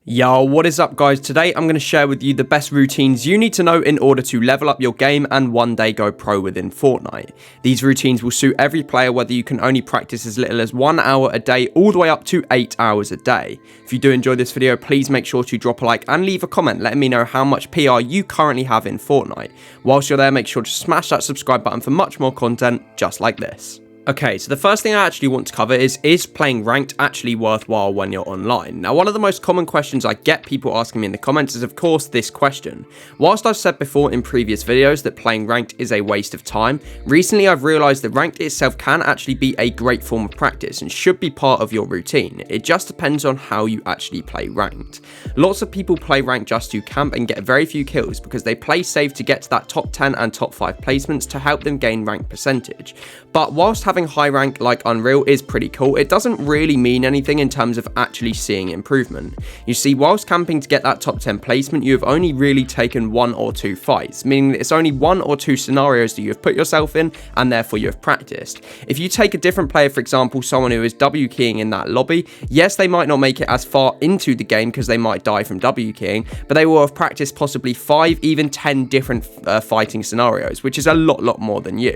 Yo, what is up guys? Today I'm going to share with you the best routines you need to know in order to level up your game and one day go pro within Fortnite. These routines will suit every player, whether you can only practice as little as 1 hour a day all the way up to 8 hours a day. If you do enjoy this video, please make sure to drop a like and leave a comment letting me know how much PR you currently have in Fortnite. Whilst you're there, make sure to smash that subscribe button for much more content just like this. Okay, so the first thing I actually want to cover is playing ranked actually worthwhile when you're online? Now, one of the most common questions I get people asking me in the comments is, of course, this question. Whilst I've said before in previous videos that playing ranked is a waste of time, recently I've realised that ranked itself can actually be a great form of practice and should be part of your routine. It just depends on how you actually play ranked. Lots of people play ranked just to camp and get very few kills because they play safe to get to that top 10 and top 5 placements to help them gain rank percentage. But whilst having high rank like Unreal is pretty cool, it doesn't really mean anything in terms of actually seeing improvement. You see, whilst camping to get that top 10 placement, you have only really taken 1 or 2 fights, meaning that it's only 1 or 2 scenarios that you have put yourself in and therefore you have practiced. If you take a different player, for example, someone who is W keying in that lobby, yes, they might not make it as far into the game because they might die from W keying, but they will have practiced possibly 5, even 10 different fighting scenarios, which is a lot more than you.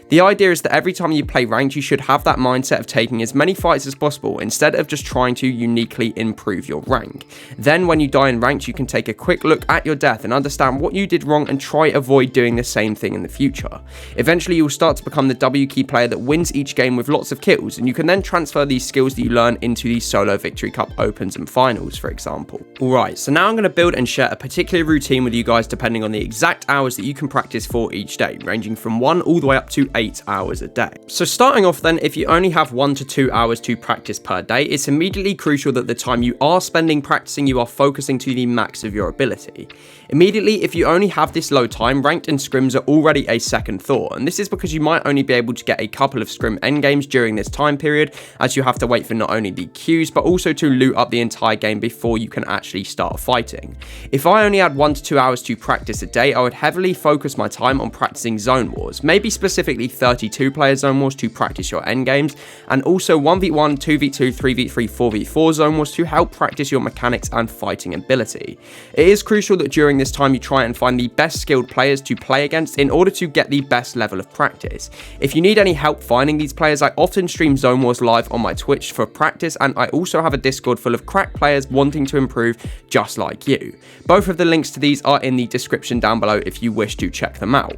The idea is that every time you play ranked, you should have that mindset of taking as many fights as possible instead of just trying to uniquely improve your rank. Then when you die in ranked, you can take a quick look at your death and understand what you did wrong and try avoid doing the same thing in the future. Eventually, you'll start to become the W key player that wins each game with lots of kills, and you can then transfer these skills that you learn into these solo Victory Cup Opens and Finals, for example. Alright, so now I'm going to build and share a particular routine with you guys depending on the exact hours that you can practice for each day, ranging from 1 all the way up to 8 hours a day. So starting off then, if you only have 1 to 2 hours to practice per day, it's immediately crucial that the time you are spending practicing, you are focusing to the max of your ability. Immediately, if you only have this low time, ranked and scrims are already a second thought, and this is because you might only be able to get a couple of scrim endgames during this time period, as you have to wait for not only the queues, but also to loot up the entire game before you can actually start fighting. If I only had 1 to 2 hours to practice a day, I would heavily focus my time on practicing zone wars, maybe specifically 32 player zone wars to practice your endgames, and also 1v1, 2v2, 3v3, 4v4 zone wars to help practice your mechanics and fighting ability. It is crucial that during this time you try and find the best skilled players to play against in order to get the best level of practice. If you need any help finding these players, I often stream zone wars live on my Twitch for practice, and I also have a Discord full of crack players wanting to improve just like you. Both of the links to these are in the description down below if you wish to check them out.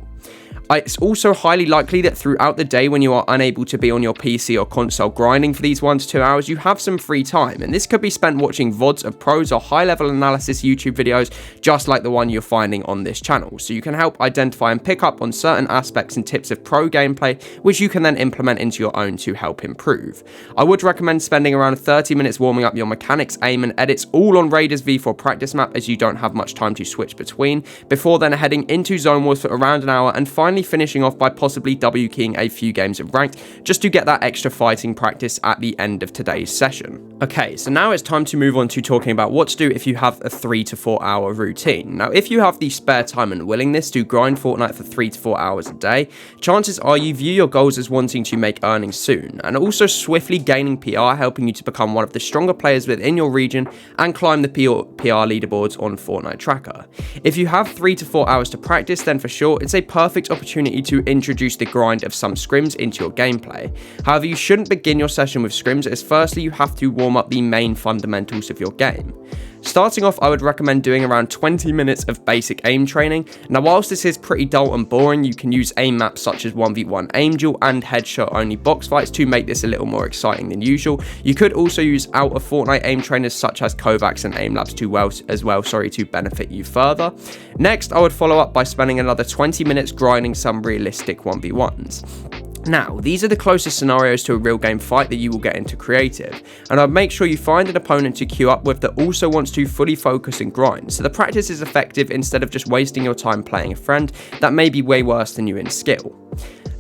It's also highly likely that throughout the day when you are unable to be on your PC or console grinding for these 1 to 2 hours, you have some free time, and this could be spent watching VODs of pros or high level analysis YouTube videos just like the one you're finding on this channel, so you can help identify and pick up on certain aspects and tips of pro gameplay which you can then implement into your own to help improve. I would recommend spending around 30 minutes warming up your mechanics, aim and edits all on Raiders V4 practice map, as you don't have much time to switch between, before then heading into zone wars for around an hour and finally finishing off by possibly W keying a few games of ranked just to get that extra fighting practice at the end of today's session. Okay, so now it's time to move on to talking about what to do if you have a 3 to 4 hour routine. Now, if you have the spare time and willingness to grind Fortnite for 3 to 4 hours a day, chances are you view your goals as wanting to make earnings soon, and also swiftly gaining PR, helping you to become one of the stronger players within your region and climb the PR leaderboards on Fortnite Tracker. If you have 3 to 4 hours to practice, then for sure it's a perfect opportunity to introduce the grind of some scrims into your gameplay. However, you shouldn't begin your session with scrims, as firstly you have to warm up the main fundamentals of your game. Starting off, I would recommend doing around 20 minutes of basic aim training. Now, whilst this is pretty dull and boring, you can use aim maps such as 1v1 aim duel and headshot only box fights to make this a little more exciting than usual. You could also use out of Fortnite aim trainers such as Kovacs and aim labs to benefit you further. Next, I would follow up by spending another 20 minutes grinding some realistic 1v1s. Now, these are the closest scenarios to a real game fight that you will get into creative, and I'd make sure you find an opponent to queue up with that also wants to fully focus and grind, so the practice is effective instead of just wasting your time playing a friend that may be way worse than you in skill.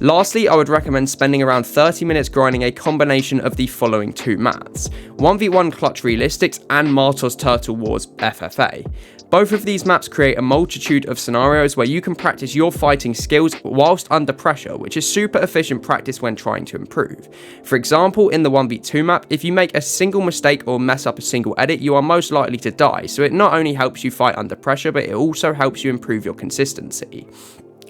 Lastly, I would recommend spending around 30 minutes grinding a combination of the following two maps: 1v1 Clutch Realistics and Martos Turtle Wars FFA. Both of these maps create a multitude of scenarios where you can practice your fighting skills whilst under pressure, which is super efficient practice when trying to improve. For example, in the 1v2 map, if you make a single mistake or mess up a single edit, you are most likely to die, so it not only helps you fight under pressure, but it also helps you improve your consistency.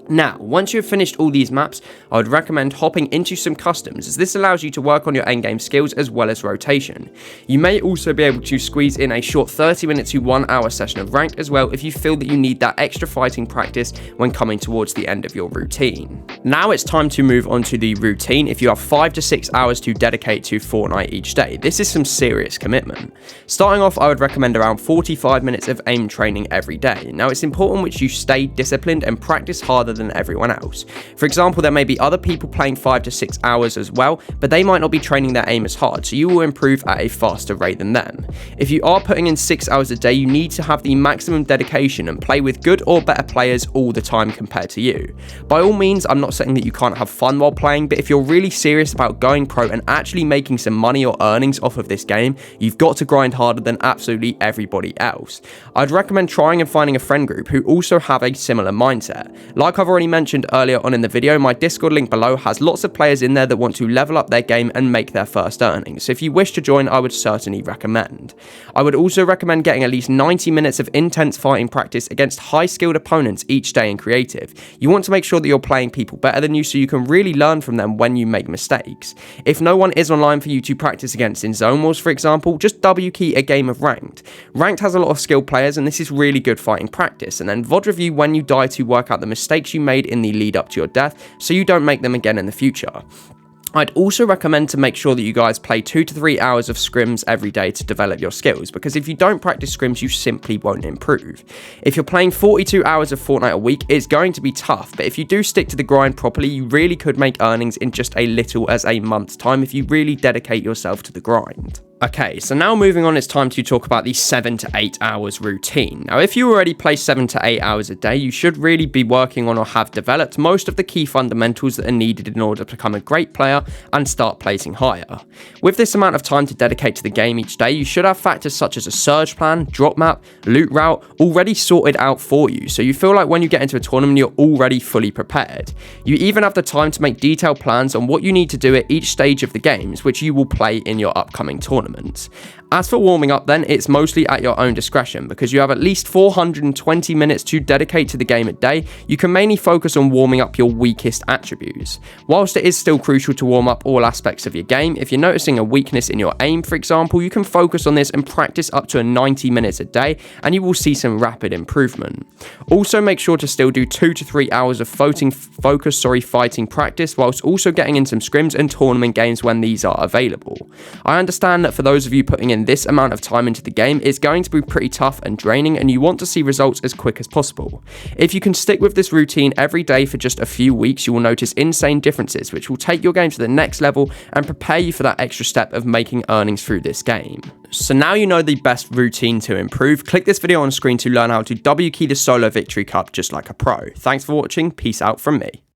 Now, once you've finished all these maps, I would recommend hopping into some customs, as this allows you to work on your endgame skills as well as rotation. You may also be able to squeeze in a short 30-minute to 1 hour session of ranked as well if you feel that you need that extra fighting practice when coming towards the end of your routine. Now it's time to move on to the routine if you have 5 to 6 hours to dedicate to Fortnite each day. This is some serious commitment. Starting off, I would recommend around 45 minutes of aim training every day. Now it's important that you stay disciplined and practice harder than everyone else. For example, there may be other people playing 5 to 6 hours as well, but they might not be training their aim as hard, so you will improve at a faster rate than them. If you are putting in 6 hours a day, you need to have the maximum dedication and play with good or better players all the time compared to you. By all means, I'm not saying that you can't have fun while playing, but if you're really serious about going pro and actually making some money or earnings off of this game, you've got to grind harder than absolutely everybody else. I'd recommend trying and finding a friend group who also have a similar mindset. Like I've already mentioned earlier on in the video, my Discord link below has lots of players in there that want to level up their game and make their first earnings, so if you wish to join, I would certainly recommend. I would also recommend getting at least 90 minutes of intense fighting practice against high skilled opponents each day in creative. You want to make sure that you're playing people better than you so you can really learn from them when you make mistakes. If no one is online for you to practice against in Zone Wars, for example, just W key a game of Ranked. Ranked has a lot of skilled players and this is really good fighting practice, and then VOD review when you die to work out the mistakes you made in the lead up to your death so you don't make them again in the future. I'd also recommend to make sure that you guys play 2 to 3 hours of scrims every day to develop your skills, because if you don't practice scrims, you simply won't improve. If you're playing 42 hours of Fortnite a week, it's going to be tough, but if you do stick to the grind properly, you really could make earnings in just a little as a month's time if you really dedicate yourself to the grind. Okay, so now moving on, it's time to talk about the 7 to 8 hours routine. Now, if you already play 7 to 8 hours a day, you should really be working on or have developed most of the key fundamentals that are needed in order to become a great player and start placing higher. With this amount of time to dedicate to the game each day, you should have factors such as a surge plan, drop map, loot route already sorted out for you, so you feel like when you get into a tournament, you're already fully prepared. You even have the time to make detailed plans on what you need to do at each stage of the games, which you will play in your upcoming tournament. As for warming up then, it's mostly at your own discretion. Because you have at least 420 minutes to dedicate to the game a day, you can mainly focus on warming up your weakest attributes. Whilst it is still crucial to warm up all aspects of your game, if you're noticing a weakness in your aim, for example, you can focus on this and practice up to 90 minutes a day and you will see some rapid improvement. Also, make sure to still do 2 to 3 hours of fighting practice whilst also getting in some scrims and tournament games when these are available. I understand that for those of you putting in this amount of time into the game, it's going to be pretty tough and draining and you want to see results as quick as possible. If you can stick with this routine every day for just a few weeks, you will notice insane differences which will take your game to the next level and prepare you for that extra step of making earnings through this game. So now you know the best routine to improve. Click this video on screen to learn how to W key the solo victory cup just like a pro. Thanks for watching, peace out from me.